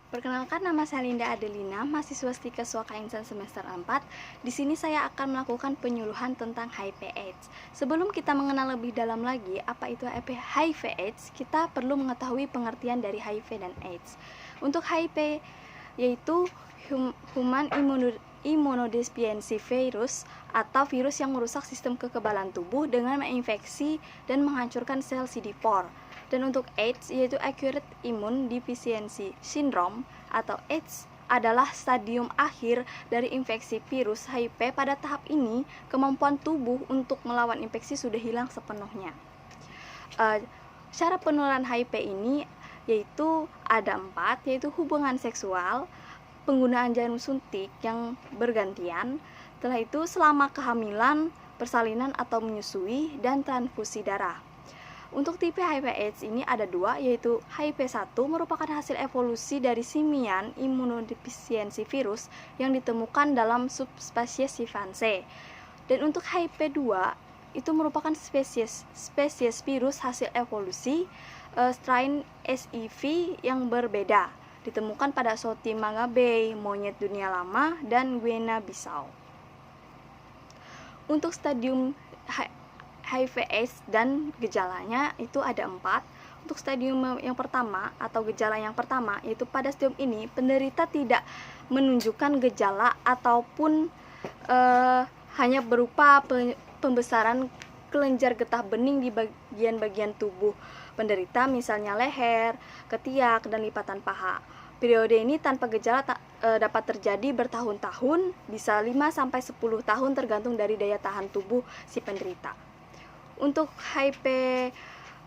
Perkenalkan, nama saya Linda Adelina, mahasiswa Stika Swaka Insan semester 4. Di sini saya akan melakukan penyuluhan tentang HIV/AIDS. Sebelum kita mengenal lebih dalam lagi apa itu HIV/AIDS, kita perlu mengetahui pengertian dari HIV dan AIDS. Untuk HIV yaitu Human Immunodeficiency Virus atau virus yang merusak sistem kekebalan tubuh dengan menginfeksi dan menghancurkan sel CD4. Dan untuk AIDS yaitu Acquired Immune Deficiency Syndrome atau AIDS adalah stadium akhir dari infeksi virus HIV. Pada tahap ini, kemampuan tubuh untuk melawan infeksi sudah hilang sepenuhnya. Cara penularan HIV ini yaitu ada 4, yaitu hubungan seksual, penggunaan jarum suntik yang bergantian, setelah itu selama kehamilan, persalinan atau menyusui, dan transfusi darah. Untuk tipe HIV/AIDS ini ada 2, yaitu HIV1 merupakan hasil evolusi dari simian immunodeficiency virus yang ditemukan dalam subspesies Chimpansee. Dan untuk HIV2 itu merupakan spesies virus hasil evolusi strain SIV yang berbeda, ditemukan pada Sotimanga Bay, monyet dunia lama, dan Guinea Bissau. Untuk stadium HIV/AIDS dan gejalanya itu ada 4. Untuk stadium yang pertama atau gejala yang pertama, yaitu pada stadium ini penderita tidak menunjukkan gejala ataupun hanya berupa pembesaran kelenjar getah bening di bagian-bagian tubuh penderita, misalnya leher, ketiak, dan lipatan paha. Periode ini tanpa gejala dapat terjadi bertahun-tahun, bisa 5-10 tahun tergantung dari daya tahan tubuh si penderita. Untuk HIV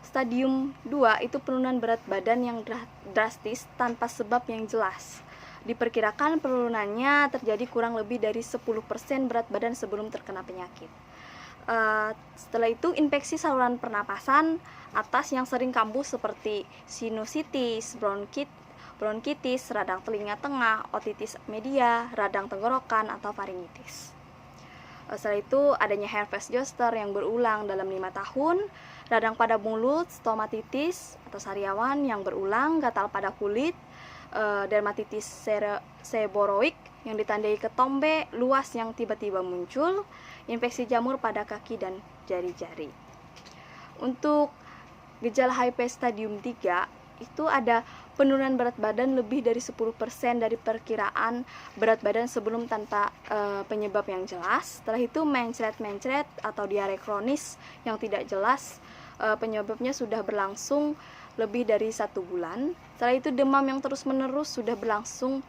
stadium 2 itu penurunan berat badan yang drastis tanpa sebab yang jelas. Diperkirakan penurunannya terjadi kurang lebih dari 10% berat badan sebelum terkena penyakit. Setelah itu infeksi saluran pernapasan atas yang sering kambuh seperti sinusitis, bronkitis, radang telinga tengah, otitis media, radang tenggorokan, atau faringitis. Setelah itu adanya herpes zoster yang berulang dalam 5 tahun, radang pada mulut, stomatitis atau sariawan yang berulang, gatal pada kulit, dermatitis seboroik yang ditandai ketombe luas yang tiba-tiba muncul, infeksi jamur pada kaki dan jari-jari. Untuk gejala HIV stadium 3 itu ada penurunan berat badan lebih dari 10% dari perkiraan berat badan sebelum tanpa penyebab yang jelas. Setelah itu mencret-mencret atau diare kronis yang tidak jelas, penyebabnya sudah berlangsung lebih dari 1 bulan. Setelah itu demam yang terus-menerus sudah berlangsung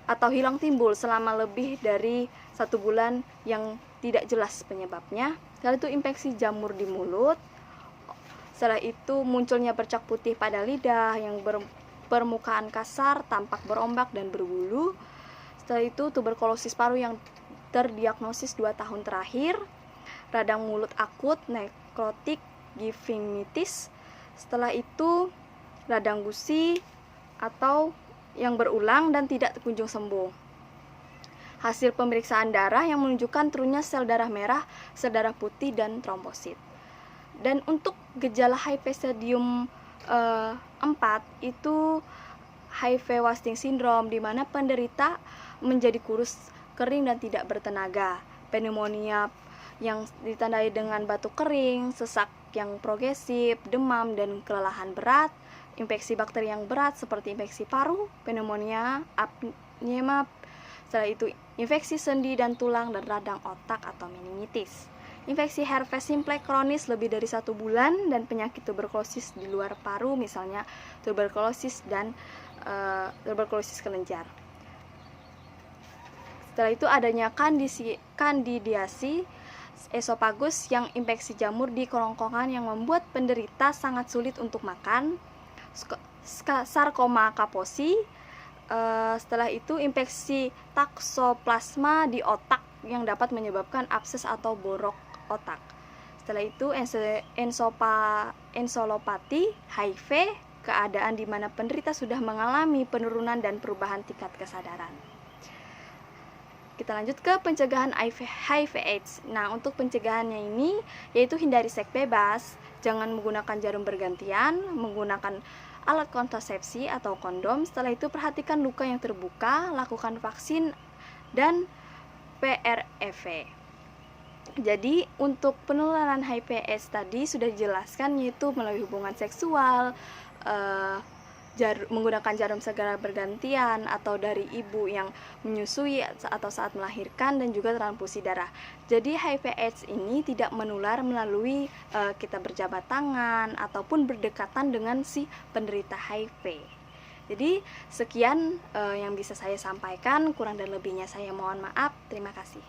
atau hilang timbul selama lebih dari 1 bulan yang tidak jelas penyebabnya. Setelah itu infeksi jamur di mulut. Setelah itu munculnya bercak putih pada lidah yang berpermukaan kasar, tampak berombak dan berbulu. Setelah itu tuberkulosis paru yang terdiagnosis 2 tahun terakhir, radang mulut akut, nekrotik, gingivitis. Setelah itu radang gusi atau yang berulang dan tidak kunjung sembuh. Hasil pemeriksaan darah yang menunjukkan turunnya sel darah merah, sel darah putih, dan trombosit. Dan untuk gejala HIV stadium 4 itu HIV wasting syndrome, di mana penderita menjadi kurus, kering, dan tidak bertenaga. Pneumonia yang ditandai dengan batuk kering, sesak yang progresif, demam, dan kelelahan berat, infeksi bakteri yang berat seperti infeksi paru, pneumonia, apnea. Setelah itu infeksi sendi dan tulang, dan radang otak atau meningitis. Infeksi herpes simplex kronis lebih dari 1 bulan, dan penyakit tuberkulosis di luar paru, misalnya tuberkulosis dan tuberkulosis kelenjar. Setelah itu adanya kandidiasi esofagus yang infeksi jamur di kerongkongan yang membuat penderita sangat sulit untuk makan. Sarkoma kaposi. Setelah itu infeksi toksoplasma di otak yang dapat menyebabkan abses atau borok otak. Setelah itu ensolopati HIV, keadaan di mana penderita sudah mengalami penurunan dan perubahan tingkat kesadaran. Kita lanjut ke pencegahan HIV/AIDS. Nah, untuk pencegahannya ini yaitu hindari seks bebas, jangan menggunakan jarum bergantian, menggunakan alat kontrasepsi atau kondom. Setelah itu perhatikan luka yang terbuka, lakukan vaksin dan PREV. Jadi untuk penularan HIV/AIDS tadi sudah dijelaskan, yaitu melalui hubungan seksual, menggunakan jarum segera bergantian, atau dari ibu yang menyusui atau saat melahirkan, dan juga transfusi darah. Jadi HIV/AIDS ini tidak menular melalui kita berjabat tangan ataupun berdekatan dengan si penderita HIV. Jadi sekian yang bisa saya sampaikan, kurang dan lebihnya saya mohon maaf. Terima kasih.